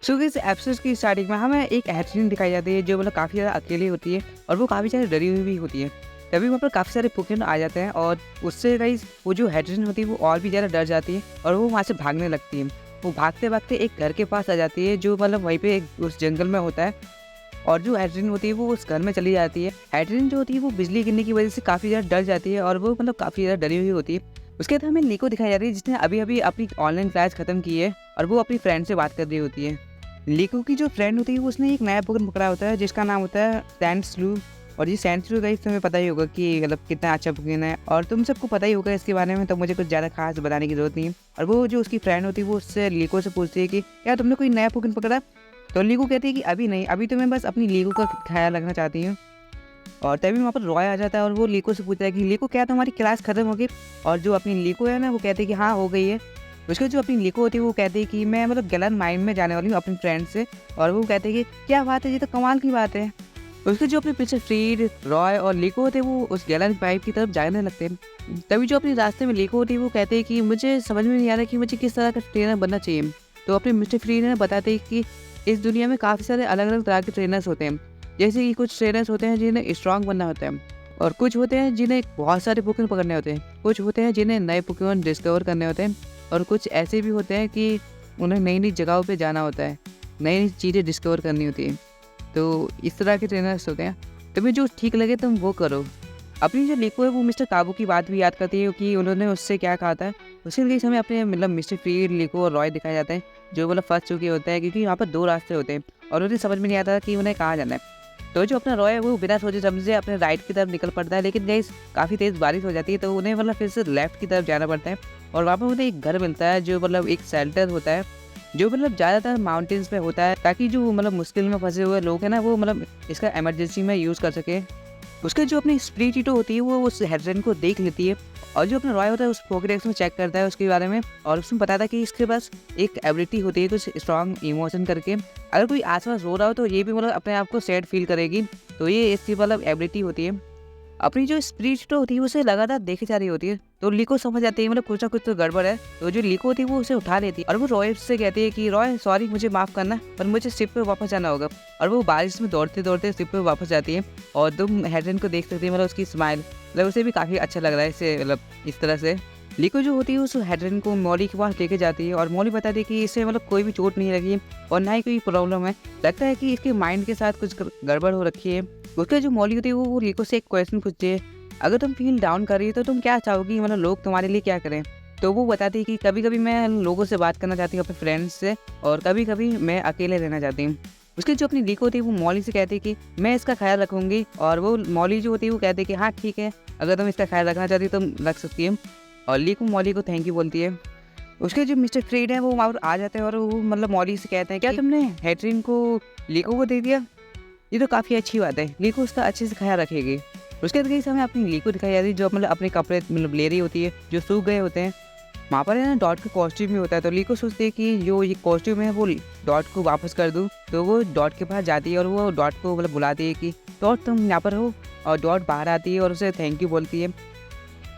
सो इस एपिसोड की स्टार्टिंग में हमें एक एथलीट दिखाई जाती है जो मतलब काफ़ी ज़्यादा अकेली होती है और वो काफ़ी ज़्यादा डरी हुई भी होती है। तभी वहाँ पर काफ़ी सारे पोकेमॉन आ जाते हैं और उससे गाइस वो जो हेडरिन होती है वो और भी ज़्यादा डर जाती है और वो वहाँ से भागने लगती है। वो भागते-भागते एक घर के पास आ जाती है जो मतलब वहीं पे उस जंगल में होता है और जो हेडरिन होती है वो उस घर में चली जाती है। हेडरिन जो होती है वो बिजली गिरने की वज़ह से काफ़ी ज़्यादा डर जाती है और वो मतलब काफ़ी ज़्यादा डरी हुई होती है। उसके बाद हमें लीको दिखाई जा रही है जिसने अभी-अभी अपनी ऑनलाइन क्लास खत्म की है और वो अपनी फ्रेंड से बात कर रही होती है। लीको की जो फ्रेंड होती है वो उसने एक नया पोकेमॉन पकड़ा होता है जिसका नाम होता है सैंडस्लू। और ये सैंडस्लू गाइस तुम्हें पता ही होगा कि मतलब कितना अच्छा पोकेमॉन है और तुम सबको पता ही होगा इसके बारे में, तो मुझे कुछ ज़्यादा खास बताने की ज़रूरत नहीं है। और वो जो उसकी फ्रेंड होती है वो उससे लीको से पूछती है कि क्या तुमने कोई नया पोकेमॉन पकड़ा? तो लीको कहती है कि अभी नहीं, अभी तो मैं बस अपनी लीको का ख्याल रखना चाहती हूँ। और तभी वहाँ पर रॉय आ जाता है और वो लीको से पूछता है कि लीको क्या तुम्हारी क्लास खत्म हो गई? और जो अपनी लीको है ना वो कहती है कि हाँ हो गई है। उसकी जो अपनी लीको होती है वो कहती है कि मैं मतलब गलत माइंड में जाने वाली हूँ अपनी फ्रेंड से। और वो कहते हैं कि क्या बात है, ये तो कमाल की बात है। उसके जो अपने पीछे फ्रीड, रॉय और लीको होते हैं वो उस गैलन पाइप की तरफ जाने लगते हैं। तभी जो अपने रास्ते में लीको होती है वो कहते हैं कि मुझे समझ में नहीं आ रहा कि मुझे किस तरह का ट्रेनर बनना चाहिए। तो अपने मिस्टर फ्रीड ने बताते हैं कि इस दुनिया में काफ़ी सारे अलग-अलग तरह के ट्रेनर्स होते हैं। जैसे कि कुछ ट्रेनर्स होते हैं जिन्हें स्ट्रॉन्ग बनना होता है और कुछ होते हैं जिन्हें बहुत सारे पोकेमॉन पकड़ने होते हैं। कुछ होते हैं जिन्हें नए पोकेमॉन डिस्कवर करने होते हैं और कुछ ऐसे भी होते हैं कि उन्हें नई-नई जगहों पे जाना होता है, नई-नई चीज़ें डिस्कवर करनी होती है। तो इस तरह के ट्रेनर्स होते हैं। तुम्हें जो ठीक लगे तुम वो करो। अपनी जो लीको है वो मिस्टर काबू की बात भी याद करती है कि उन्होंने उससे क्या कहा था। उसके लिए हमें अपने मतलब मिस्टर फ्रीड, लीको और रॉय दिखाए जाते हैं जो मतलब फँस चुके होते हैं क्योंकि यहाँ पर 2 रास्ते होते हैं और उन्हें समझ में नहीं आता कि उन्हें कहाँ जाना है। तो जो अपना रॉय है वो बिना सोचे समझे अपने राइट की तरफ निकल पड़ता है, लेकिन गाइस काफ़ी तेज़ बारिश हो जाती है तो उन्हें मतलब फिर से लेफ्ट की तरफ जाना पड़ता है। और वहाँ पर उन्हें एक घर मिलता है जो मतलब एक शेल्टर होता है, जो मतलब ज़्यादातर माउंटेन्स पे होता है ताकि जो मतलब मुश्किल में फँसे हुए लोग हैं ना वो मतलब इसका इमरजेंसी में यूज़ कर सकें। उसके जो अपनी स्प्रिट होती है वो उस हेडरेन को देख लेती है और जो अपना रॉय होता है उस पोकेडेक्स में चेक करता है उसके बारे में और उसमें बताता है कि इसके पास एक एबिलिटी होती है कुछ स्ट्रॉन्ग इमोशन करके। अगर कोई आसपास रो रहा हो तो ये भी मतलब अपने आप को सैड फील करेगी। तो ये इसकी मतलब एबिलिटी होती है। अपनी जो स्प्रिट होती है उसे लगातार देखे जा रही होती है तो लीको समझ जाती है मतलब कुछ ना कुछ तो गड़बड़ है। तो जो लीको होती है वो उसे उठा लेती है और वो रॉय से कहती है कि रॉय सॉरी, मुझे माफ़ करना पर मुझे शिप पे वापस जाना होगा। और वो बारिश में दौड़ते दौड़ते शिप पे वापस जाती है और तुम हेडरन को देख सकती है मतलब उसकी स्माइल मतलब उसे भी काफ़ी अच्छा लग रहा है इससे मतलब इस तरह से। लीको जो होती है उस हेडरन को मॉली के पास लेके जाती है और मॉली बताती है कि इसे मतलब कोई भी चोट नहीं लगी है और ना ही कोई प्रॉब्लम है। लगता है कि इसके माइंड के साथ कुछ गड़बड़ हो रखी है। उसके जो मॉली होती है वो लीको से एक क्वेश्चन पूछती है, अगर तुम फील डाउन कर रही हो तो तुम क्या चाहोगी मतलब लोग तुम्हारे लिए क्या करें? तो वो बताती है कि कभी-कभी मैं लोगों से बात करना चाहती हूँ अपने फ्रेंड्स से और कभी-कभी मैं अकेले रहना चाहती हूँ। उसकी जो अपनी लीक होती है वो मॉली से कहती है कि मैं इसका ख़्याल रखूँगी और वो मॉली जो होती है वो कहती है कि हाँ ठीक है, अगर तुम इसका ख़्याल रखना चाहती हो तुम रख सकती हो। और लीको मॉली को थैंक यू बोलती है। उसके जो मिस्टर फ्रीड हैं वो वहाँ पर आ जाते हैं और वो मतलब मॉली से कहते हैं, क्या तुमने हैट्रिन को लीको को दे दिया? ये तो काफ़ी अच्छी बात है, लीको उसका अच्छे से ख़्याल रखेगी। उसके बाद कई हमें अपनी लीको दिखाई जाती है जो मतलब अपने कपड़े मतलब ले रही होती है जो सूख गए होते हैं। वहाँ पर है ना डॉट का कॉस्ट्यूम भी होता है तो लीको सोचती है कि जो ये कॉस्ट्यूम है वो डॉट को वापस कर दूँ। तो वो डॉट के पास जाती है और वो डॉट को मतलब बुलाती है कि डॉट तुम यहाँ पर हो। और डॉट बाहर आती है और उसे थैंक यू बोलती है।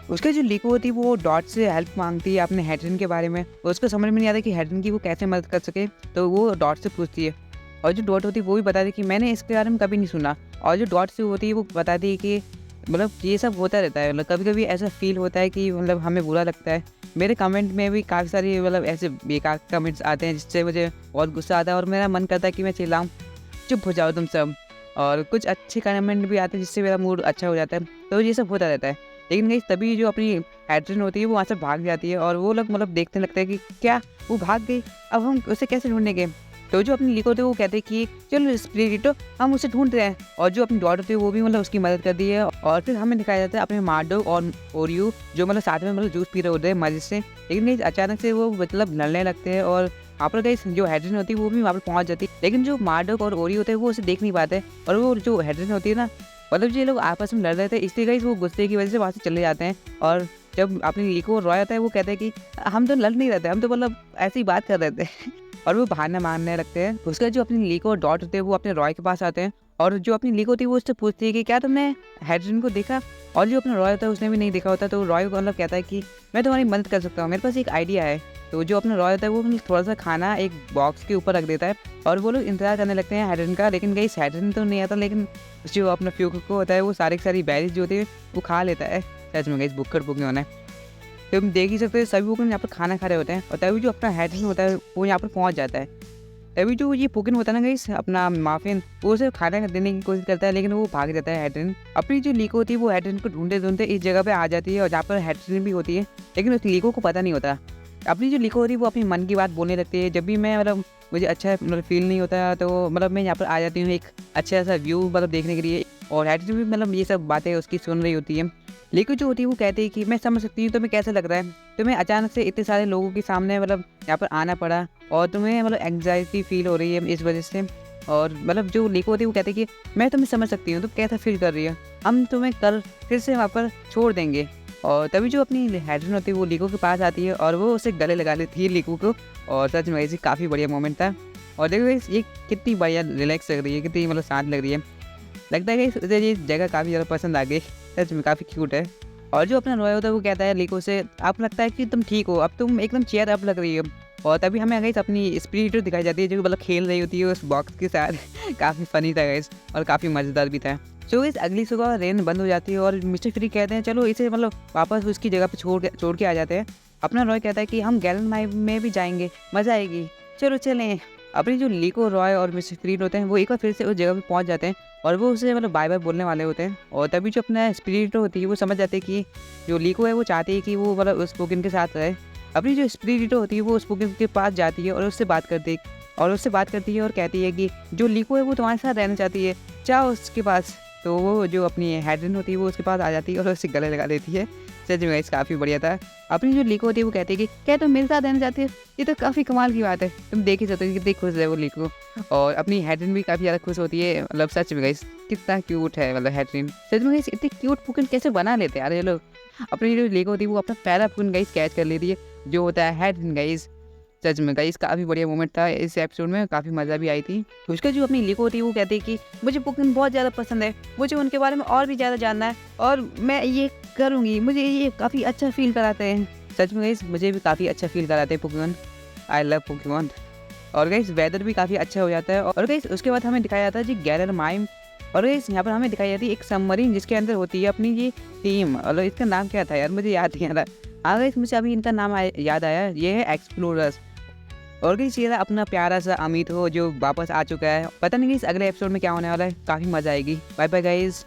उसके जो लीको होती है वो डॉट से हेल्प मांगती है अपने हेडरन के बारे में। उसको समझ में नहीं आता कि हेडरन की वो कैसे मदद कर सके तो वो डॉट से पूछती है। और जो डॉट होती है वो भी बताती है कि मैंने इसके बारे में कभी नहीं सुना। और जो डॉट से होती है वो बताती है कि मतलब ये सब होता रहता है, मतलब कभी-कभी ऐसा फ़ील होता है कि मतलब हमें बुरा लगता है। मेरे कमेंट में भी काफ़ी सारी मतलब ऐसे बेकार कमेंट्स आते हैं जिससे मुझे बहुत गुस्सा आता है और मेरा मन करता है कि मैं चिल्लाऊँ, चुप हो जाओ तुम सब। और कुछ अच्छे कमेंट भी आते हैं जिससे मेरा मूड अच्छा हो जाता है। तो ये सब होता रहता है। लेकिन गाइस तभी जो अपनी हैट्रिन होती है वो वहाँ से भाग जाती है और वो लोग मतलब देखने लगते हैं कि क्या वो भाग गई, अब हम उसे कैसे ढूँढेंगे? तो जो अपनी लीको होती है वो कहते हैं कि चलो स्पिरिटो हम उसे ढूँढ रहे हैं। और जो अपनी डॉट होती है वो भी मतलब उसकी मदद करती है और फिर हमें दिखाया जाता है अपने मार्डो और ओरियो जो मतलब साथ में मतलब जूस पी रहे होते हैं मज़े से। लेकिन गाइस अचानक से वो मतलब लड़ने लगते हैं और वहाँ पर गाइस जो हैट्रिन होती है वो भी वहाँ पर पहुँच जाती है। लेकिन जो मार्डो और ओरियो होते हैं वो उसे देख नहीं पाते और वो जो हैट्रिन होती है ना मतलब ये लोग आपस में लड़ रहे थे इसलिए गाइस वो गुस्से की वजह से वहाँ से चले जाते हैं। और जब अपनी लीको और रॉय आता है वो कहते हैं कि हम तो लड़ नहीं रहे थे, हम तो मतलब ऐसी ही बात कर रहे थे। और वो बहाना मारने लगते हैं। उसके जो अपनी लीको और डॉट होते हैं वो अपने रॉय के पास आते हैं और जो अपनी लीक होती है वो उससे पूछती है कि क्या तुमने हैड्रिन को देखा? और जो अपना रॉय होता है उसने भी नहीं देखा होता, तो रॉय को मतलब कहता है कि मैं तुम्हारी मदद कर सकता हूँ, मेरे पास एक आइडिया है। तो जो अपना रॉय होता है वो मतलब थोड़ा सा खाना एक बॉक्स के ऊपर रख देता है और वो लोग इंतजार करने लगते हैं हैड्रिन का, लेकिन गाइस हैड्रिन तो नहीं आता, लेकिन जो अपना फ्यूको होता है वो सारी की सारी बेरीज जो होती है वो खा लेता है। सच में गाइस बुक्कड़ पोकेमॉन है। तो हम देख ही सकते हैं सभी पोकेमॉन यहाँ पर खाना खा रहे होते हैं और तभी जो अपना हैड्रिन होता है वो यहाँ पर पहुँच जाता है। तभी जो ये पोकेमॉन होता है ना गाइस अपना माफिन, वो उसे खाना देने की कोशिश करता है, लेकिन वो भाग जाता है हैड्रिन। अपनी जो लीको होती है वो हैड्रिन को ढूंढते ढूंढते इस जगह पे आ जाती है और जहाँ पर हैड्रिन भी होती है, लेकिन उस लीको को पता नहीं होता। अपनी जो लीको होती है वो अपनी मन की बात बोलने लगती है। जब भी मैं मतलब मुझे अच्छा मतलब फील नहीं होता तो मतलब मैं यहाँ पर आ जाती हूँ एक अच्छा सा व्यू मतलब देखने के लिए, और हैड्रिन भी मतलब ये सब बातें उसकी सुन रही होती है। लीको जो होती है वो कहती है कि मैं समझ सकती हूँ तुम्हें कैसा लग रहा है, तुम्हें अचानक से इतने सारे लोगों के सामने मतलब यहाँ पर आना पड़ा और तुम्हें मतलब एंग्जाइटी फील हो रही है इस वजह से। और मतलब जो लीको होती है वो कहती है कि मैं तुम्हें समझ सकती हूँ, तुम कैसा फील कर रही हो, हम तुम्हें कल फिर से वहाँ पर छोड़ देंगे। और तभी जो अपनी हैड्रिन होती है वो लीको के पास आती है और वो उसे गले लगा लेती है लीको को, और सच में ऐसी काफ़ी बढ़िया मोमेंट था। और देखो guys, ये कितनी बढ़िया रिलैक्स लग रही है, कितनी मतलब शांत लग रही है। लगता है कि उसे ये जगह काफ़ी ज़्यादा पसंद आ गई, सच में काफ़ी क्यूट है। और जो अपना रॉय होता है वो कहता है लीको से, आप लगता है कि तुम ठीक हो, अब तुम एकदम चेयर अप लग रही हो। और तभी हमें गाइस अपनी स्पिरिट दिखाई जाती है जो मतलब खेल रही होती है उस बॉक्स के साथ। काफ़ी फनी था गाइस और काफ़ी मज़ेदार भी था। सो गाइस अगली सुबह रेन बंद हो जाती है और मिस्टर फ्री कहते हैं चलो इसे मतलब वापस उसकी जगह पे छोड़ के आ जाते हैं। अपना रॉय कहता है कि हम गैलन माइव में भी जाएंगे, मज़ा आएगी, चलो चलें। अपनी जो लीको, रॉय और मिस्टर फ्रीड होते हैं वो एक बार फिर से उस जगह पे पहुंच जाते हैं और वो उसे मतलब बाय बाय बोलने वाले होते हैं। और तभी जो अपना स्पिरिट होती है वो समझ जाते हैं कि जो लीको है वो चाहती है कि वो मतलब उस पोकेमॉन के साथ रहे। अपनी जो स्पिरिट होती है वो उस पोकेमॉन के पास जाती है और उससे बात करती है और कहती है कि जो लीको है वो तुम्हारे साथ रहना चाहती है, जाओ उसके पास। तो वो जो अपनी हैड्रिन होती है वो उसके पास आ जाती है और उससे गले लगा देती है। सच में गाइस काफ़ी बढ़िया था। अपनी जो लीको होती है वो कहती है कि क्या तुम मेरे साथ रहना चाहती हो, ये तो काफ़ी कमाल की बात है, तुम देख ही सकते हो कितनी खुश है वो लीको। और अपनी हैड्रिन भी काफ़ी ज़्यादा खुश होती है। मतलब सच में गाइस कितना क्यूट है मतलब हैड्रिन। सच में गाइस इतने क्यूट पोकेमॉन कैसे बना लेते हैं यार ये लोग। अपनी जो लीको होती है वो अपना पहला पोकेमॉन गाइस कैच कर लेती है जो होता है हैड्रिन गाइस। सच में गाइस काफ़ी बढ़िया मोमेंट था इस एपिसोड में, काफ़ी मज़ा भी आई थी। उसका जो अपनी लीको होती है वो कहती है कि मुझे पोकेमॉन बहुत ज़्यादा पसंद है, मुझे उनके बारे में और भी ज़्यादा जानना है और मैं ये करूँगी, मुझे ये काफ़ी अच्छा फील कराते हैं। सच में गाइस मुझे भी काफ़ी अच्छा फील कराते हैं पोकेमॉन। I love Pokemon. और गाइस वेदर भी काफ़ी अच्छा हो जाता है। और गाइस उसके बाद हमें दिखाया जाता है जी गैलन माइव। और गाइस यहाँ पर हमें दिखाई जाती है एक सबमरीन जिसके अंदर होती है अपनी ये टीम। और इसका नाम क्या था यार, मुझे याद नहीं आ रहा। हाँ गाइस मुझे अभी इनका नाम याद आया, ये है एक्सप्लोरर्स। और गाइस ये रहा अपना प्यारा सा अमित हो जो वापस आ चुका है। पता नहीं गाइस अगले एपिसोड में क्या होने वाला है, काफ़ी मज़ा आएगी। Bye bye guys.